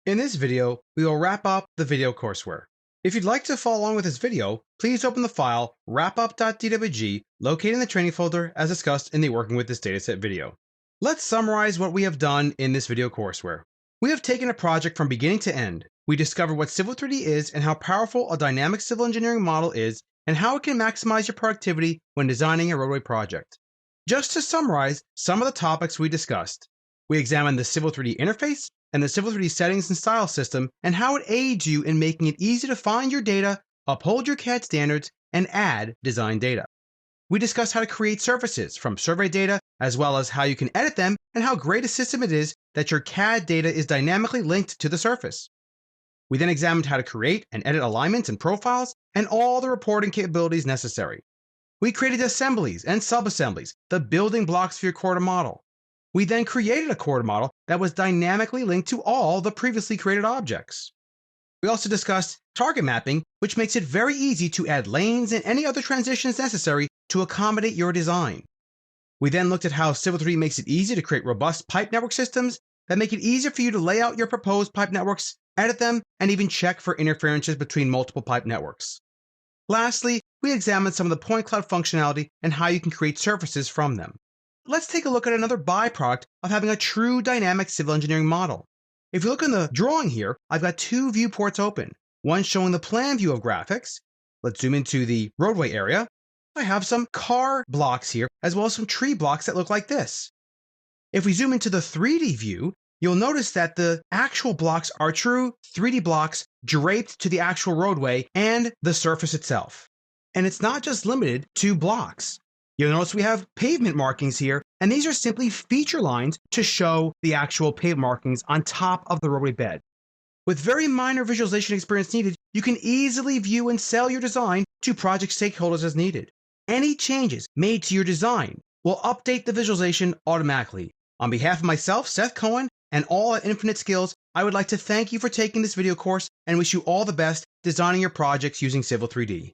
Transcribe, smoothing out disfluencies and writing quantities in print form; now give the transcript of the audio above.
In this video, we will wrap up the video courseware. If you'd like to follow along with this video, please open the file wrapup.dwg located in the training folder as discussed in the Working with this Dataset video. Let's summarize what we have done in this video courseware. We have taken a project from beginning to end. We discovered what Civil 3D is and how powerful a dynamic civil engineering model is and how it can maximize your productivity when designing a roadway project. Just to summarize some of the topics we discussed, we examined the Civil 3D interface and the Civil 3D settings and style system and how it aids you in making it easy to find your data, uphold your CAD standards, and add design data. We discussed how to create surfaces from survey data, as well as how you can edit them and how great a system it is that your CAD data is dynamically linked to the surface. We then examined how to create and edit alignments and profiles and all the reporting capabilities necessary. We created assemblies and subassemblies, the building blocks for your Corda model. We then created a Corda model that was dynamically linked to all the previously created objects. We also discussed target mapping, which makes it very easy to add lanes and any other transitions necessary to accommodate your design. We then looked at how Civil 3D makes it easy to create robust pipe network systems that make it easier for you to lay out your proposed pipe networks, edit them, and even check for interferences between multiple pipe networks. Lastly, we examined some of the point cloud functionality and how you can create surfaces from them. Let's take a look at another byproduct of having a true dynamic civil engineering model. If you look in the drawing here, I've got two viewports open. One showing the plan view of graphics. Let's zoom into the roadway area. I have some car blocks here, as well as some tree blocks that look like this. If we zoom into the 3D view, you'll notice that the actual blocks are true 3D blocks draped to the actual roadway and the surface itself. And it's not just limited to blocks. You'll notice we have pavement markings here, and these are simply feature lines to show the actual pavement markings on top of the roadway bed. With very minor visualization experience needed, you can easily view and sell your design to project stakeholders as needed. Any changes made to your design will update the visualization automatically. On behalf of myself, Seth Cohen, and all at Infinite Skills, I would like to thank you for taking this video course and wish you all the best designing your projects using Civil 3D.